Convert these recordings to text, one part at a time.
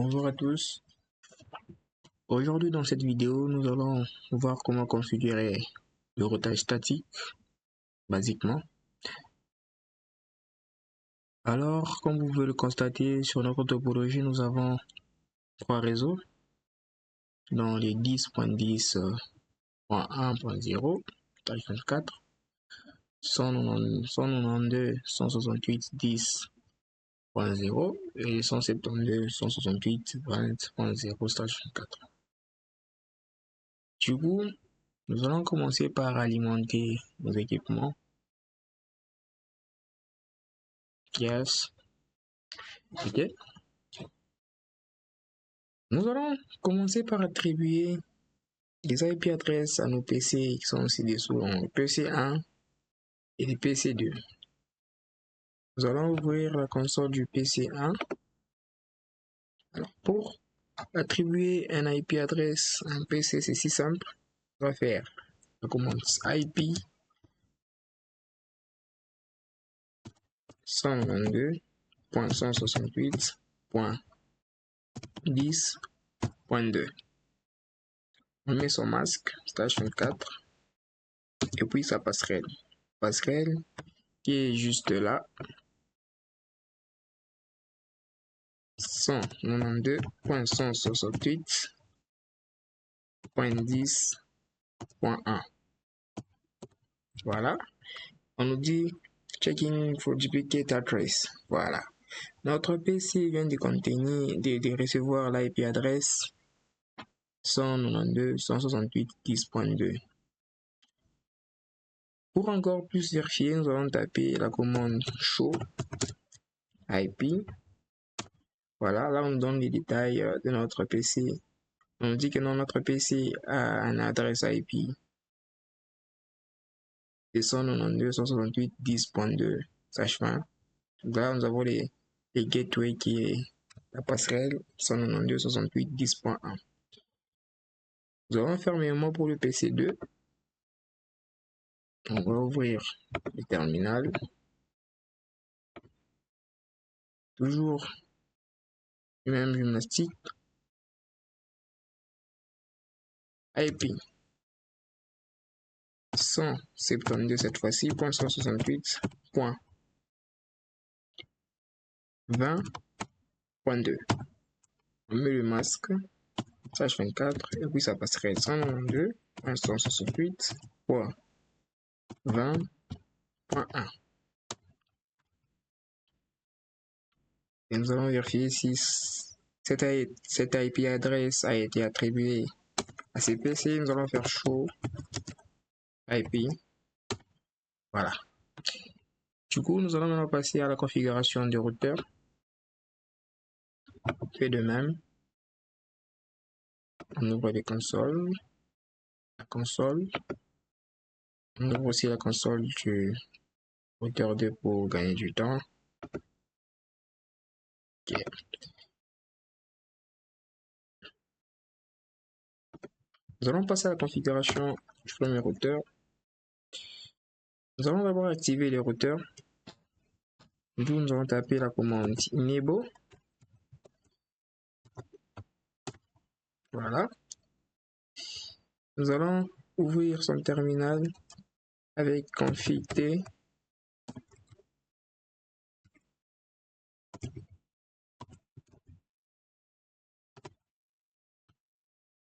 Bonjour à tous. Aujourd'hui dans cette vidéo, nous allons voir comment configurer le routage statique, basiquement. Alors, comme vous pouvez le constater, sur notre topologie, nous avons trois réseaux dans les 10.10.1.0, page 24, 192, 168, 10.0 et 172, 168, 20.0, stage 24. Du coup, nous allons commencer par alimenter nos équipements. Yes. Ok. Nous allons commencer par attribuer les IP adresses à nos PC qui sont ci-dessous, le PC1 et le PC2. Nous allons ouvrir la console du PC1. Alors, pour attribuer un IP adresse à un PC, c'est si simple. On va faire la commande IP 192.168.10.2. On met son masque, stage 24, et puis sa passerelle. Passerelle qui est juste là. 192.168.10.1. Voilà. On nous dit checking for duplicate address. Voilà. Notre PC vient de contenir, de recevoir l'IP adresse 192.168.10.2. Pour encore plus vérifier, nous allons taper la commande show IP. Voilà, là on nous donne les détails de notre PC. On nous dit que notre PC a une adresse IP de 192.168.10.2 /20. Là nous avons les gateways qui est la passerelle 192.168.10.1. Nous allons faire mémoire pour le PC2. On va ouvrir le terminal. Toujours même gymnastique. IP 172 cette fois-ci, .168.20.2. On met le masque, stage 24, et puis ça passerait 192.168.20.1. Et nous allons vérifier si cette IP adresse a été attribuée à ces PC. Nous allons faire show IP. Voilà. Du coup, nous allons maintenant passer à la configuration du routeur. On fait de même. On ouvre les consoles. La console. On ouvre aussi la console du routeur 2 pour gagner du temps. Okay. Nous allons passer à la configuration du premier routeur. Nous allons d'abord activer les routeurs. D'où nous allons taper la commande enable. Voilà. Nous allons ouvrir son terminal avec config t.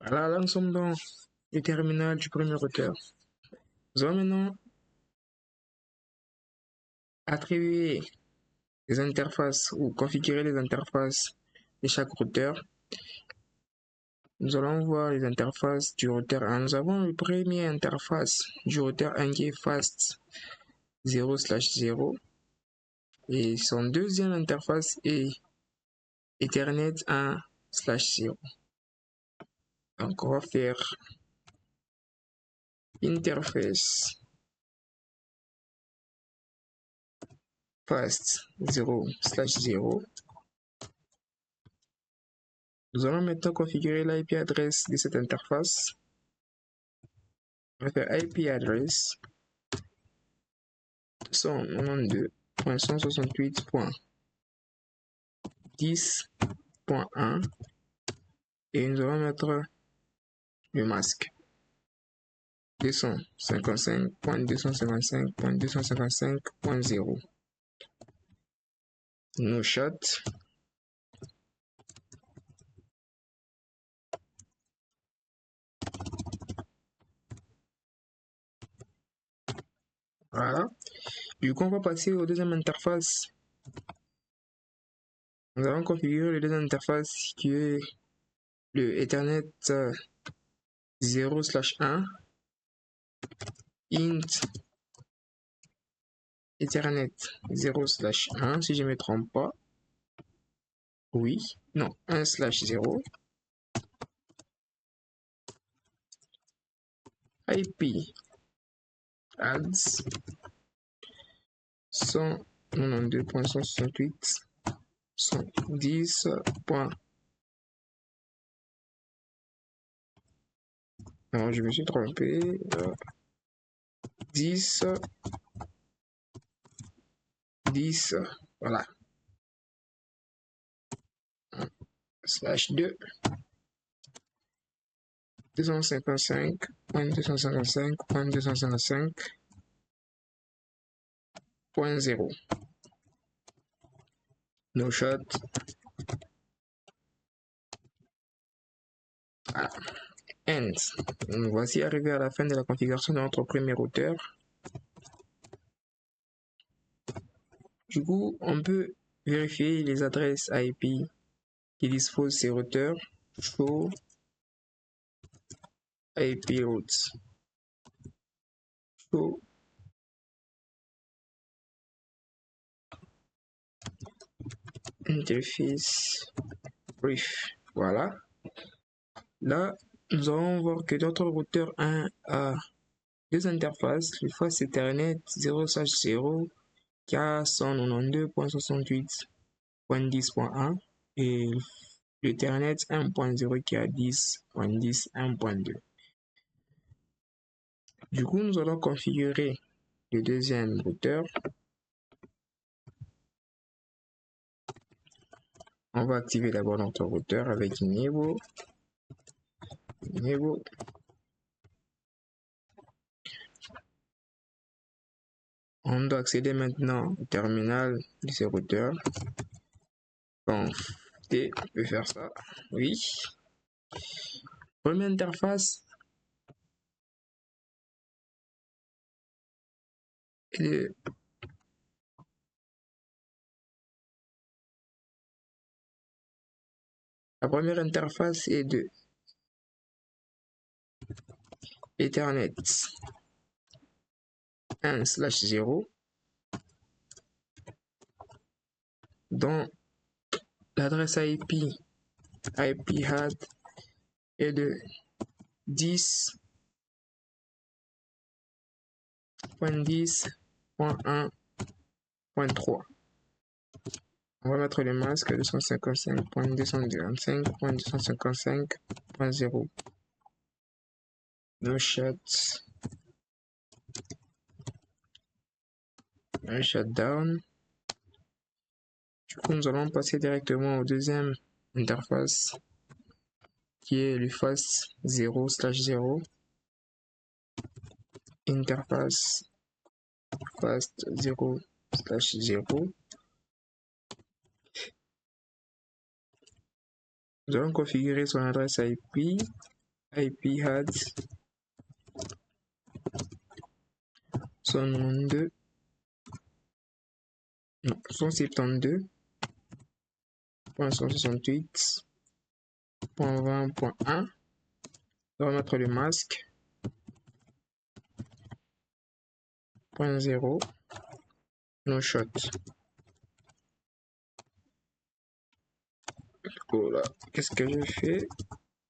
Voilà, là nous sommes dans le terminal du premier routeur. Nous allons maintenant attribuer les interfaces ou configurer les interfaces de chaque routeur. Nous allons voir les interfaces du routeur 1. Nous avons le premier interface du routeur 1 qui est fast 0/0 et son deuxième interface est Ethernet 1/0. Donc on va faire interface fast 0/0. Nous allons maintenant configurer l'IP adresse de cette interface. On va faire IP address 192.168.10.1. 10.1 et nous allons mettre le masque 255.255.255.0. No shot. Voilà. Du coup, on va passer aux deuxième interface. Nous allons configurer le deuxième interface qui est le Ethernet 0/1 int Ethernet 0/1 si je ne me trompe pas. Oui, non, 1/0 IP adds 192.168.110. Non, je me suis trompé. 10, voilà. /2 255.255.255.0. No shot. End. Voici arrivé à la fin de la configuration de notre premier routeur. Du coup, on peut vérifier les adresses IP qui disposent ces routeurs. Show IP routes. Show interface brief. Voilà. Là, nous allons voir que notre routeur 1 a deux interfaces, le face Ethernet 0/0 qui a 192.68.10.1 et l'Ethernet 1.0 qui a 10.10.1.2. Du coup, nous allons configurer le deuxième routeur. On va activer d'abord notre routeur avec Enable. On doit accéder maintenant au terminal de ce routeur. Conf T, on peut faire ça. Oui. Première interface. La première interface est de Ethernet 1/0 dont l'adresse IP had est de 10.10.1.3. On va mettre le masque 255.255.255.0. No shut. No shutdown. Du coup, nous allons passer directement au deuxième interface qui est le face 0/0. Interface fast 0/0. Nous allons configurer son adresse IP had 172.168.20.1. On va mettre le masque 0. No shot. Voilà. Qu'est-ce que je fais?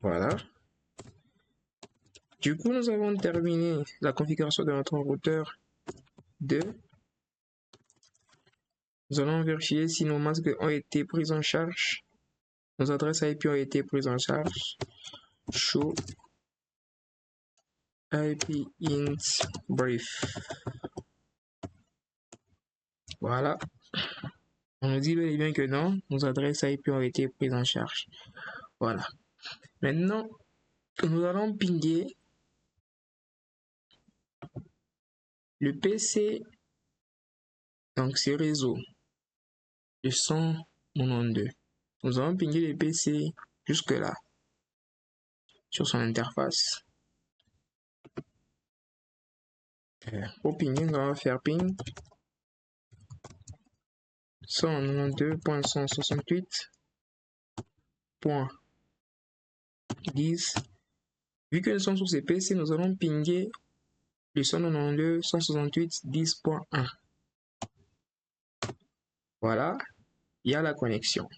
Voilà. Du coup, nous avons terminé la configuration de notre routeur 2. Nous allons vérifier si nos masques ont été pris en charge. Nos adresses IP ont été prises en charge. Show IP int brief. Voilà. On nous dit bel et bien que non, nos adresses IP ont été prises en charge. Voilà. Maintenant, nous allons pinguer le PC, donc ce réseau, le 192. Nous allons pinguer le PC jusque là, sur son interface. Pour pinguer, nous allons faire ping 192.168.10. Vu que nous sommes sur ces PC, nous allons pinguer le 192.168.10.1. Voilà, il y a la connexion.